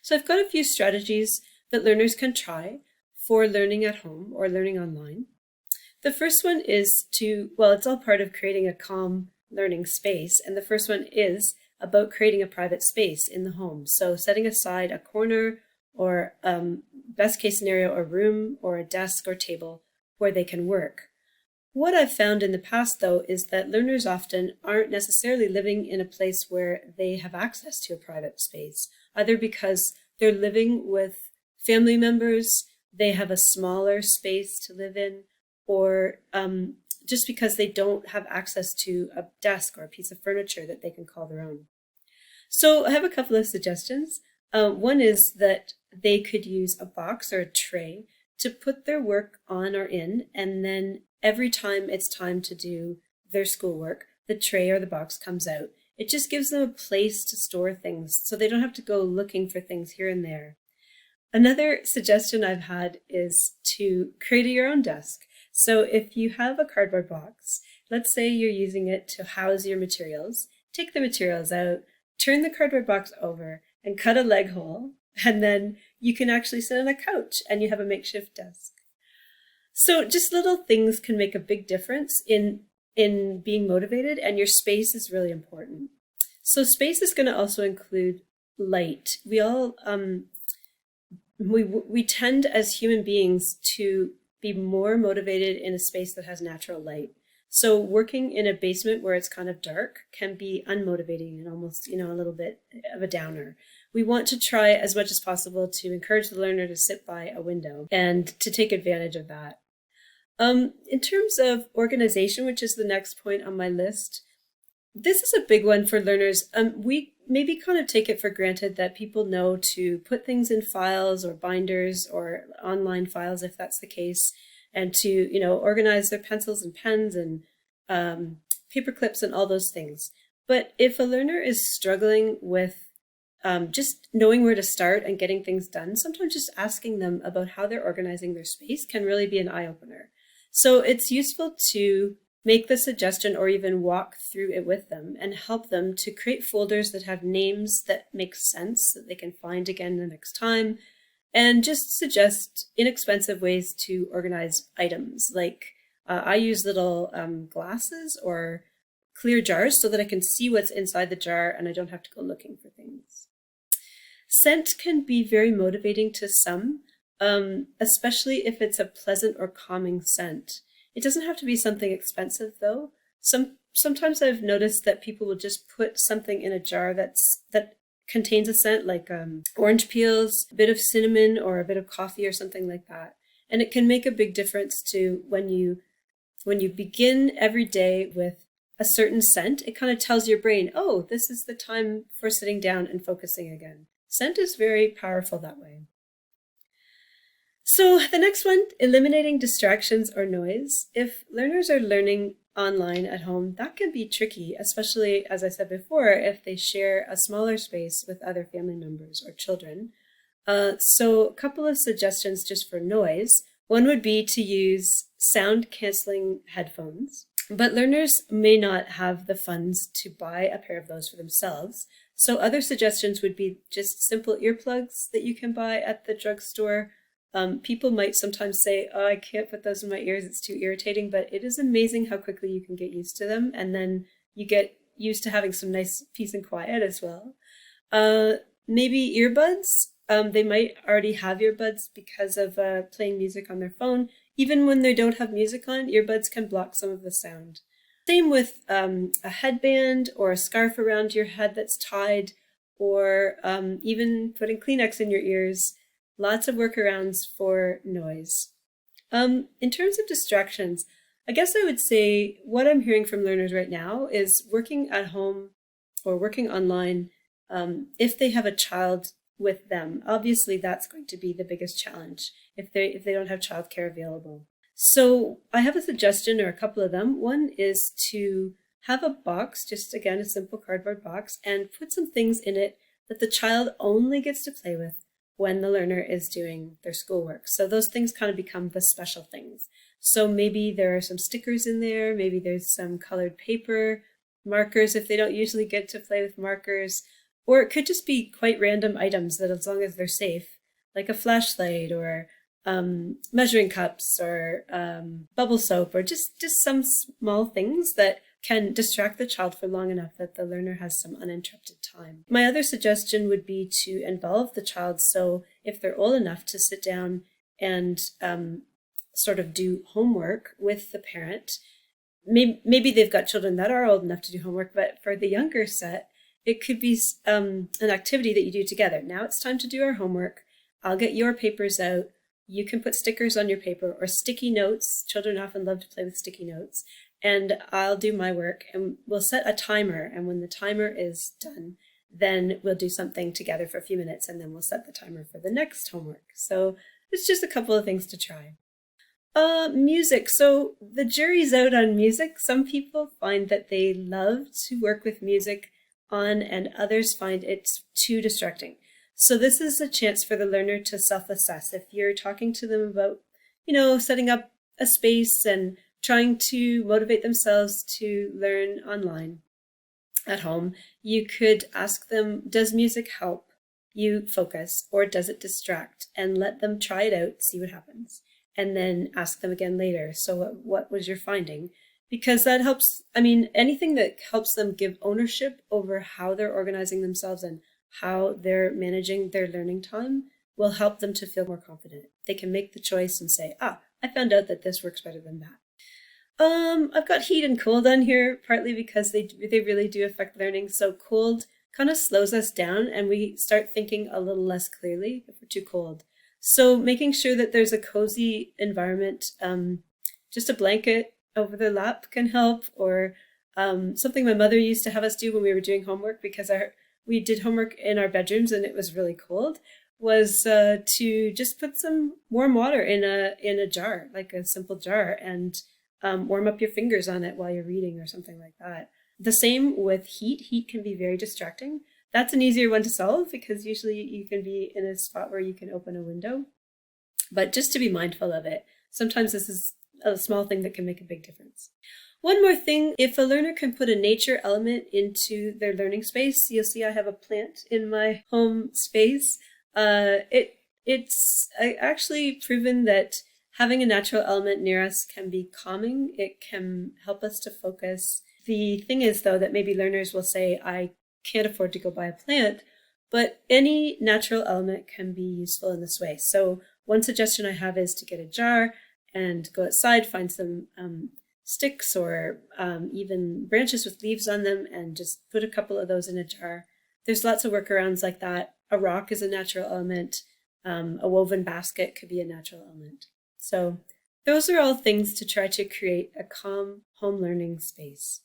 So I've got a few strategies that learners can try for learning at home or learning online. The first one is it's all part of creating a calm learning space. And the first one is about creating a private space in the home. So setting aside a corner or best case scenario, a room or a desk or table where they can work. What I've found in the past, though, is that learners often aren't necessarily living in a place where they have access to a private space, either because they're living with family members, they have a smaller space to live in, or just because they don't have access to a desk or a piece of furniture that they can call their own. So I have a couple of suggestions. One is that they could use a box or a tray to put their work on or in, and then every time it's time to do their schoolwork, the tray or the box comes out. It just gives them a place to store things so they don't have to go looking for things here and there. Another suggestion I've had is to create your own desk. So if you have a cardboard box, let's say you're using it to house your materials, take the materials out, turn the cardboard box over and cut a leg hole, and then you can actually sit on a couch and you have a makeshift desk. So just little things can make a big difference in being motivated, and your space is really important. So space is going to also include light. We all we tend as human beings to be more motivated in a space that has natural light. So working in a basement where it's kind of dark can be unmotivating and almost, a little bit of a downer. We want to try as much as possible to encourage the learner to sit by a window and to take advantage of that. In terms of organization, which is the next point on my list, this is a big one for learners. We maybe kind of take it for granted that people know to put things in files or binders or online files, if that's the case, and to, organize their pencils and pens and paper clips and all those things. But if a learner is struggling with just knowing where to start and getting things done, sometimes just asking them about how they're organizing their space can really be an eye-opener. So it's useful to make the suggestion or even walk through it with them and help them to create folders that have names that make sense that they can find again the next time, and just suggest inexpensive ways to organize items. Like I use little glasses or clear jars so that I can see what's inside the jar and I don't have to go looking for things. Scent can be very motivating to some, especially if it's a pleasant or calming scent. It doesn't have to be something expensive, though. Sometimes I've noticed that people will just put something in a jar that contains a scent, like orange peels, a bit of cinnamon, or a bit of coffee or something like that. And it can make a big difference to when you begin every day with a certain scent. It kind of tells your brain, oh, this is the time for sitting down and focusing again. Scent is very powerful that way. So the next one, eliminating distractions or noise. If learners are learning online at home, that can be tricky, especially, as I said before, if they share a smaller space with other family members or children. So a couple of suggestions just for noise. One would be to use sound-canceling headphones, but learners may not have the funds to buy a pair of those for themselves. So other suggestions would be just simple earplugs that you can buy at the drugstore. People might sometimes say, oh, I can't put those in my ears, it's too irritating, but it is amazing how quickly you can get used to them, and then you get used to having some nice peace and quiet as well. Maybe earbuds. They might already have earbuds because of playing music on their phone. Even when they don't have music on, earbuds can block some of the sound. Same with a headband or a scarf around your head that's tied, or even putting Kleenex in your ears. Lots of workarounds for noise. In terms of distractions, I guess I would say what I'm hearing from learners right now is working at home or working online, if they have a child with them. Obviously, that's going to be the biggest challenge if they don't have childcare available. So I have a suggestion, or a couple of them. One is to have a box, just again, a simple cardboard box, and put some things in it that the child only gets to play with when the learner is doing their schoolwork. So those things kind of become the special things. So maybe there are some stickers in there, maybe there's some colored paper, markers if they don't usually get to play with markers, Or it could just be quite random items that, as long as they're safe, like a flashlight or measuring cups or bubble soap, or just some small things that can distract the child for long enough that the learner has some uninterrupted time. My other suggestion would be to involve the child. So if they're old enough to sit down and sort of do homework with the parent, maybe they've got children that are old enough to do homework, but for the younger set, it could be an activity that you do together. Now it's time to do our homework. I'll get your papers out. You can put stickers on your paper or sticky notes. Children often love to play with sticky notes. And I'll do my work, and we'll set a timer. And when the timer is done, then we'll do something together for a few minutes, and then we'll set the timer for the next homework. So it's just a couple of things to try. Music. So the jury's out on music. Some people find that they love to work with music on, and others find it's too distracting. So this is a chance for the learner to self-assess. If you're talking to them about, setting up a space and trying to motivate themselves to learn online at home, you could ask them, does music help you focus, or does it distract? And let them try it out, see what happens. And then ask them again later, so what was your finding? Because that helps, anything that helps them give ownership over how they're organizing themselves and how they're managing their learning time will help them to feel more confident. They can make the choice and say, I found out that this works better than that. I've got heat and cold on here, partly because they really do affect learning. So cold kind of slows us down, and we start thinking a little less clearly if we're too cold. So making sure that there's a cozy environment, just a blanket over the lap can help, or something my mother used to have us do when we were doing homework, because we did homework in our bedrooms and it was really cold, was to just put some warm water in a jar, like a simple jar, and warm up your fingers on it while you're reading or something like that. The same with heat. Heat can be very distracting. That's an easier one to solve because usually you can be in a spot where you can open a window. But just to be mindful of it. Sometimes this is a small thing that can make a big difference. One more thing, if a learner can put a nature element into their learning space, you'll see I have a plant in my home space. It's actually proven that having a natural element near us can be calming. It can help us to focus. The thing is, though, that maybe learners will say, I can't afford to go buy a plant, but any natural element can be useful in this way. So one suggestion I have is to get a jar and go outside, find some sticks or even branches with leaves on them, and just put a couple of those in a jar. There's lots of workarounds like that. A rock is a natural element. A woven basket could be a natural element. So those are all things to try to create a calm home learning space.